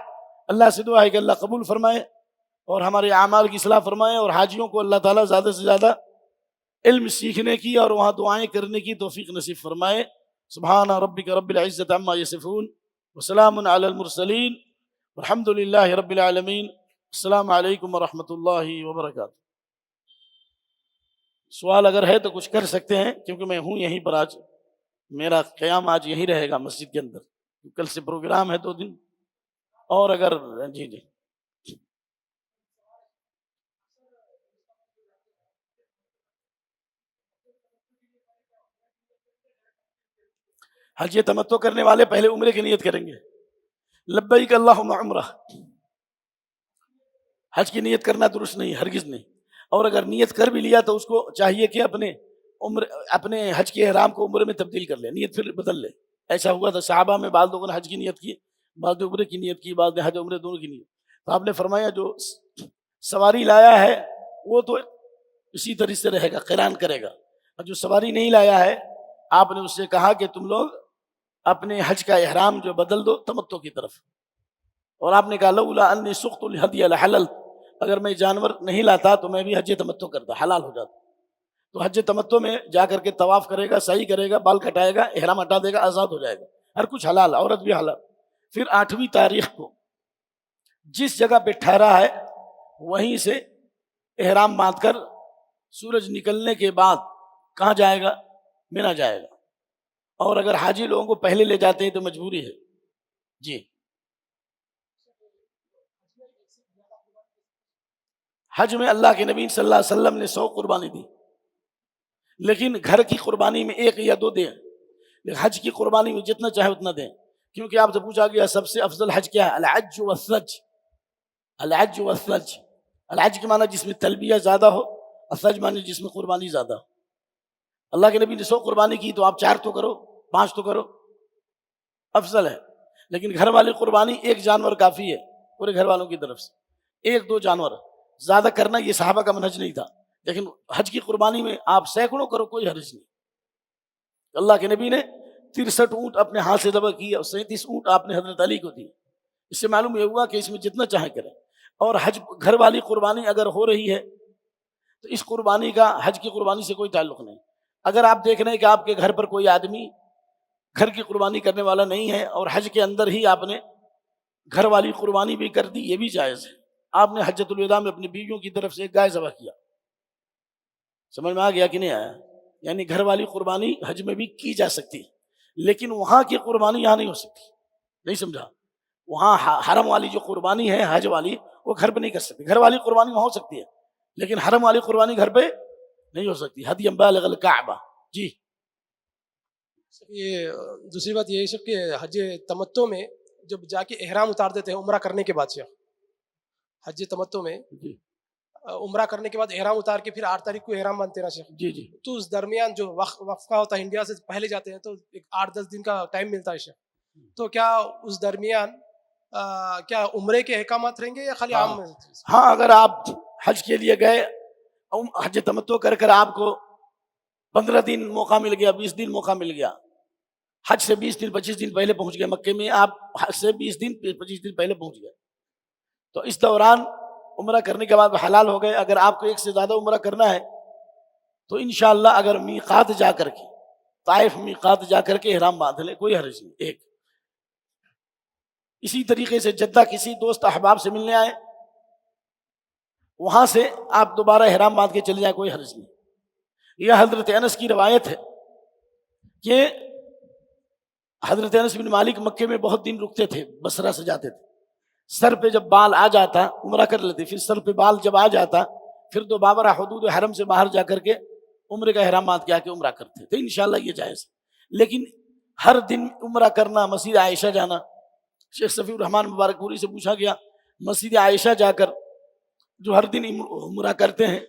اللہ سے دعا ہے کہ اللہ قبول فرمائے اور ہمارے اعمال کی اصلاح فرمائے، اور حاجیوں کو اللہ تعالیٰ زیادہ سے زیادہ علم سیکھنے کی اور وہاں دعائیں کرنے کی توفیق نصیب فرمائے. سبحان ربک رب العزت عما یصفون وسلام علی المرسلین والحمد للہ رب العالمین. السلام علیکم ورحمۃ اللہ وبرکاتہ. سوال اگر ہے تو کچھ کر سکتے ہیں، کیونکہ میں ہوں یہیں پر، آج میرا قیام آج یہیں رہے گا مسجد کے اندر، کل سے پروگرام ہے 2 دن. اور اگر جی حج تمتع کرنے والے پہلے عمرے کی نیت کریں گے. لبیک اللہم عمرہ، حج کی نیت کرنا درست نہیں، ہرگز نہیں. اور اگر نیت کر بھی لیا تو اس کو چاہیے کہ اپنے حج کے احرام کو عمرے میں تبدیل کر لے، نیت پھر بدل لے. ایسا ہوا تھا صحابہ میں، بعض لوگوں نے حج کی نیت کی، بعض نے عمرے کی نیت کی، بعض نے حج عمرے دونوں کی نیت. تو آپ نے فرمایا جو سواری لایا ہے وہ تو اسی طرح سے رہے گا، قران کرے گا، اور جو سواری نہیں لایا ہے آپ نے اس سے کہا کہ تم لوگ اپنے حج کا احرام جو بدل دو تمتع کی طرف. اور آپ نے کہا لولا انی سقت الہدی لحللت، اگر میں جانور نہیں لاتا تو میں بھی حج تمتع کرتا، حلال ہو جاتا. تو حج تمتع میں جا کر کے طواف کرے گا، سعی کرے گا، بال کٹائے گا، احرام ہٹا دے گا، آزاد ہو جائے گا، ہر کچھ حلال، عورت بھی حلال۔ پھر 8ویں تاریخ کو جس جگہ پہ ٹھہرا ہے وہیں سے احرام باندھ کر سورج نکلنے کے بعد کہاں جائے گا؟ مینا جائے گا۔ اور اگر حاجی لوگوں کو پہلے لے جاتے ہیں تو مجبوری ہے۔ جی، حج میں اللہ کے نبی صلی اللہ علیہ وسلم نے 100 قربانی دی، لیکن گھر کی قربانی میں 1 یا 2 دیں، لیکن حج کی قربانی میں جتنا چاہے اتنا دیں، کیونکہ آپ سے پوچھا گیا سب سے افضل حج کیا ہے؟ الحج والثج، الحج والثج۔ الحج کے معنی جس میں تلبیہ زیادہ ہو، الثج معنی جس میں قربانی زیادہ ہو۔ اللہ کے نبی نے 100 قربانی کی تو آپ 4 تو کرو، 5 تو کرو، افضل ہے۔ لیکن گھر والی قربانی 1 جانور کافی ہے پورے گھر والوں کی طرف سے، 1-2 جانور زیادہ کرنا یہ صحابہ کا منہج نہیں تھا، لیکن حج کی قربانی میں آپ سینکڑوں کرو، کوئی حرج نہیں۔ اللہ کے نبی نے 63 اونٹ اپنے ہاتھ سے ذبح کیے اور 37 اونٹ آپ نے حضرت علی کو دی۔ اس سے معلوم یہ ہوا کہ اس میں جتنا چاہے کریں۔ اور حج گھر والی قربانی اگر ہو رہی ہے تو اس قربانی کا حج کی قربانی سے کوئی تعلق نہیں۔ اگر آپ دیکھ رہے ہیں کہ آپ کے گھر پر کوئی آدمی گھر کی قربانی کرنے والا نہیں ہے اور حج کے اندر ہی آپ نے گھر والی قربانی بھی کر دی، یہ بھی جائز ہے۔ آپ نے حجۃ الوداع میں اپنی بیویوں کی طرف سے 1 گائے ذبح کیا، سمجھ میں آ گیا کہ نہیں آیا؟ یعنی گھر والی قربانی حج میں بھی کی جا سکتی، لیکن وہاں کی قربانی یہاں نہیں ہو سکتی، نہیں سمجھا؟ وہاں حرم والی جو قربانی ہے حج والی، وہ گھر پہ نہیں کر سکتی۔ گھر والی قربانی وہاں ہو سکتی ہے، لیکن حرم والی قربانی گھر پہ نہیں ہو سکتی۔ ہدی بالغ الکعبہ۔ جی، یہ دوسری بات یہ ہے کہ حج تمتع میں جب جا کے احرام اتار دیتے ہیں عمرہ کرنے کے بعد سے، حج تمتع میں جی، عمرہ کرنے کے بعد احرام اتار کے پھر 8 تاریخ کو احرام باندھتے ہیں نا شیخ، جی، جی، تو اس درمیان جو وقفہ ہوتا ہے، انڈیا سے پہلے جاتے ہیں تو ایک 8-10 دن کا ٹائم ملتا ہے شیخ، تو کیا اس درمیان کیا عمرے کے احکامات رہیں گے یا خالی عام؟ ہاں، اگر آپ حج کے لیے گئے، حج تمتع کر کر آپ کو 15 دن موقع مل گیا، 20 دن موقع مل گیا، حج سے 20 دن 25 دن پہلے پہنچ گئے مکے میں، آپ حج سے 20 دن 25 دن پہلے پہنچ گئے، تو اس دوران عمرہ کرنے کے بعد حلال ہو گئے۔ اگر آپ کو 1 سے زیادہ عمرہ کرنا ہے تو انشاءاللہ اگر میقات جا کر کے، طائف میقات جا کر کے احرام باندھ لیں، کوئی حرج نہیں۔ ایک اسی طریقے سے جدہ کسی دوست احباب سے ملنے آئے، وہاں سے آپ دوبارہ احرام باندھ کے چلے جائیں، کوئی حرج نہیں۔ یہ حضرت انس کی روایت ہے کہ حضرت انس بن مالک مکے میں بہت دن رکتے تھے، بصرہ سے جاتے تھے، سر پہ جب بال آ جاتا عمرہ کر لیتے، پھر سر پہ بال جب آ جاتا پھر دوبارہ حدود حرم سے باہر جا کر کے عمرے کا احرام باندھ کے آ کے عمرہ کرتے تھے۔ انشاءاللہ یہ جائز ہے، لیکن ہر دن عمرہ کرنا، مسجد عائشہ جانا، شیخ صفی الرحمن مبارک پوری سے پوچھا گیا مسجد عائشہ جا کر جو ہر دن عمرہ کرتے ہیں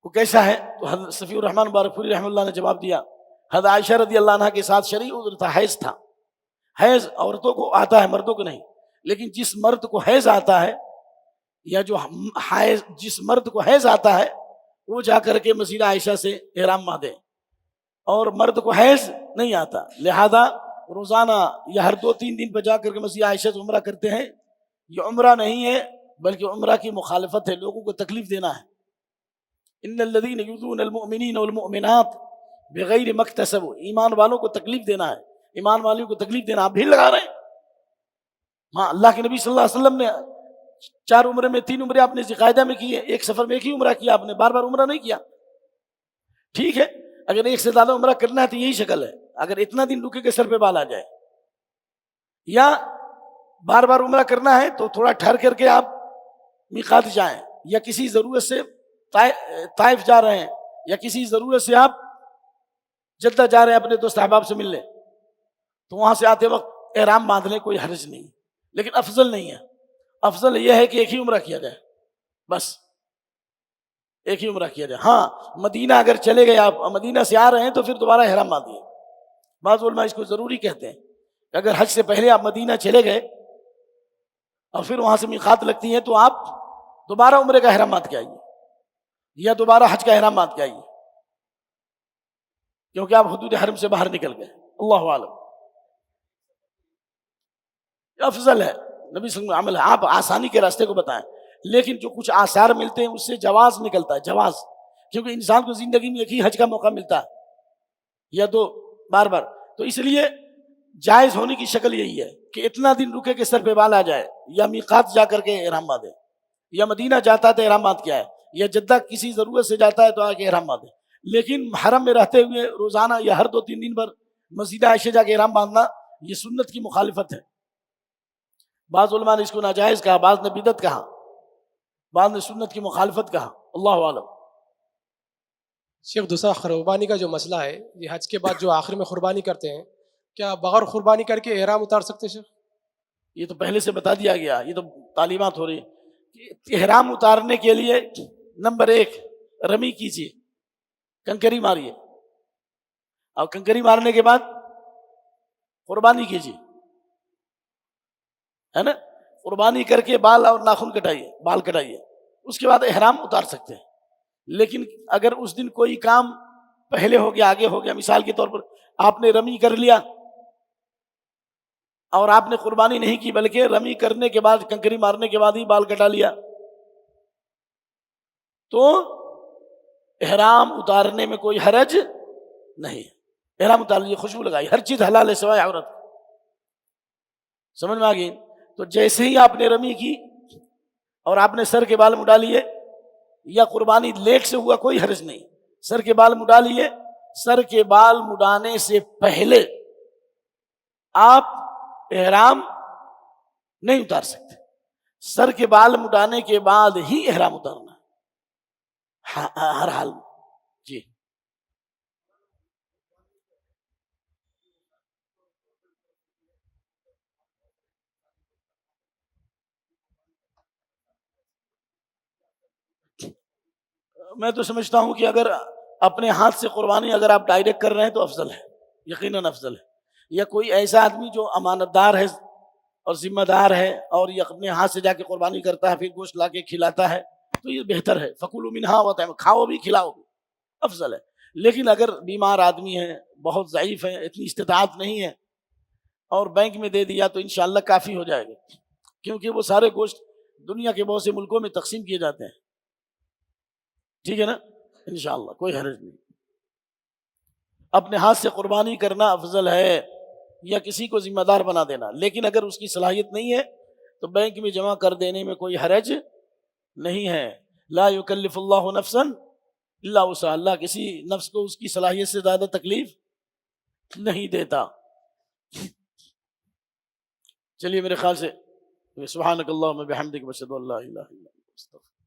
وہ کیسا ہے؟ تو حضرت صفی الرحمن مبارک پوری رحمہ اللہ نے جواب دیا، حضرت عائشہ رضی اللہ عنہ کے ساتھ شرعی عذر تھا، حیض تھا۔ حیض عورتوں کو آتا ہے، مردوں کو نہیں، لیکن جس مرد کو حیض آتا ہے یا جس مرد کو حیض آتا ہے وہ جا کر کے مسجد عائشہ سے احرام باندھے، اور مرد کو حیض نہیں آتا، لہذا روزانہ یا ہر 2-3 دن پہ جا کر کے مسجد عائشہ سے عمرہ کرتے ہیں۔ یہ عمرہ نہیں ہے بلکہ عمرہ کی مخالفت ہے، لوگوں کو تکلیف دینا ہے۔ ان الذین یؤذون المؤمنین والمؤمنات بغیر ما اکتسبوا، ایمان والوں کو تکلیف دینا ہے، ایمان والوں کو تکلیف دینا۔ آپ بھیڑ لگا رہے ہیں؟ ہاں، اللہ کے نبی صلی اللہ علیہ وسلم نے 4 عمرے میں 3 عمرے آپ نے ذوالقعدہ میں کیے، ایک سفر میں 1 ہی عمرہ کیا، آپ نے بار بار عمرہ نہیں کیا۔ ٹھیک ہے، اگر 1 سے زیادہ عمرہ کرنا ہے تو یہی شکل ہے، اگر اتنا دن رکے کہ سر پہ بال آ جائے، یا بار بار عمرہ کرنا ہے تو تھوڑا ٹھہر کر کے آپ میقات جائیں، یا کسی ضرورت سے طائف جا رہے ہیں، یا کسی ضرورت سے آپ جدہ جا رہے ہیں اپنے دوست احباب سے ملنے، تو وہاں سے آتے وقت احرام باندھ لیں، کوئی حرج نہیں، لیکن افضل نہیں ہے۔ افضل یہ ہے کہ 1 ہی عمرہ کیا جائے، بس 1 ہی عمرہ کیا جائے۔ ہاں، مدینہ اگر چلے گئے آپ، مدینہ سے آ رہے ہیں تو پھر دوبارہ احرام باندھیے۔ بعض علماء اس کو ضروری کہتے ہیں کہ اگر حج سے پہلے آپ مدینہ چلے گئے اور پھر وہاں سے میقات لگتی ہے تو آپ دوبارہ عمرے کا احرام باندھ کے آئیے یا دوبارہ حج کا احرام باندھ کے آئیے، کیونکہ آپ حدود حرم سے باہر نکل گئے۔ اللہ عالم، افضل ہے، نبی صلی اللہ علیہ وسلم عمل ہے۔ آپ آسانی کے راستے کو بتائیں، لیکن جو کچھ آثار ملتے ہیں اس سے جواز نکلتا ہے، جواز۔ کیونکہ انسان کو زندگی میں ایک ہی حج کا موقع ملتا ہے یا تو بار بار، تو اس لیے جائز ہونے کی شکل یہی ہے کہ اتنا دن رکے کہ سر پہ بال آ جائے، یا میقات جا کر کے احرام باندھے، یا مدینہ جاتا ہے تو احرام باندھ کے آئے، یا جدہ کسی ضرورت سے جاتا ہے تو آ کے احرام باندھے۔ لیکن حرم میں رہتے ہوئے روزانہ یا ہر 2-3 دن پر مسجد عائشہ جا کے احرام باندھنا یہ سنت کی مخالفت ہے۔ بعض علماء نے اس کو ناجائز کہا، بعض نے بدعت کہا، بعض نے سنت کی مخالفت کہا، اللہ عالم۔ شیخ دوسرا قربانی کا جو مسئلہ ہے، یہ حج کے بعد جو آخر میں قربانی کرتے ہیں، کیا بغیر قربانی کر کے احرام اتار سکتے ہیں شیخ؟ یہ تو پہلے سے بتا دیا گیا، یہ تو تعلیمات ہو رہی کہ احرام اتارنے کے لیے نمبر 1 رمی کیجیے، کنکری ماریے، اور کنکری مارنے کے بعد قربانی کیجیے، ہے نا، قربانی کر کے بال اور ناخن کٹائیے، بال کٹائیے، اس کے بعد احرام اتار سکتے ہیں۔ لیکن اگر اس دن کوئی کام پہلے ہو گیا، آگے ہو گیا، مثال کے طور پر آپ نے رمی کر لیا اور آپ نے قربانی نہیں کی، بلکہ رمی کرنے کے بعد، کنکری مارنے کے بعد ہی بال کٹا لیا، تو احرام اتارنے میں کوئی حرج نہیں ہے۔ احرام اتار لیجیے، خوشبو لگائی، ہر چیز حلال ہے سوائے عورت۔ سمجھ میں آ گئی؟ تو جیسے ہی آپ نے رمی کی اور آپ نے سر کے بال مڈا لیے، یا قربانی لیٹ سے ہوا، کوئی حرج نہیں، سر کے بال مڈا لیے، سر کے بال مڈانے سے پہلے آپ احرام نہیں اتار سکتے، سر کے بال مڈانے کے بعد ہی احرام اتارنا ہے ہر حال میں۔ جی میں تو سمجھتا ہوں کہ اگر اپنے ہاتھ سے قربانی اگر آپ ڈائریکٹ کر رہے ہیں تو افضل ہے، یقیناً افضل ہے۔ یا کوئی ایسا آدمی جو امانت دار ہے اور ذمہ دار ہے اور یہ اپنے ہاتھ سے جا کے قربانی کرتا ہے، پھر گوشت لا کے کھلاتا ہے، تو یہ بہتر ہے۔ فَكُلُوا مِنْهَا وَأَطْعِمُوا، کھاؤ بھی کھلاؤ بھی، افضل ہے۔ لیکن اگر بیمار آدمی ہے، بہت ضعیف ہے، اتنی استطاعت نہیں ہے، اور بینک میں دے دیا تو انشاءاللہ کافی ہو جائے گا، کیونکہ وہ سارے گوشت دنیا کے بہت سے ملکوں میں تقسیم کیے جاتے ہیں، ٹھیک ہے نا، انشاءاللہ کوئی حرج نہیں۔ اپنے ہاتھ سے قربانی کرنا افضل ہے، یا کسی کو ذمہ دار بنا دینا، لیکن اگر اس کی صلاحیت نہیں ہے تو بینک میں جمع کر دینے میں کوئی حرج نہیں ہے۔ لا یکلف اللہ نفسا الا وسعها، اللہ کسی نفس کو اس کی صلاحیت سے زیادہ تکلیف نہیں دیتا۔ چلیے میرے خیال سے سبحانک اللہم وبحمدک، اشہد ان لا الہ الا انت، استغفرک۔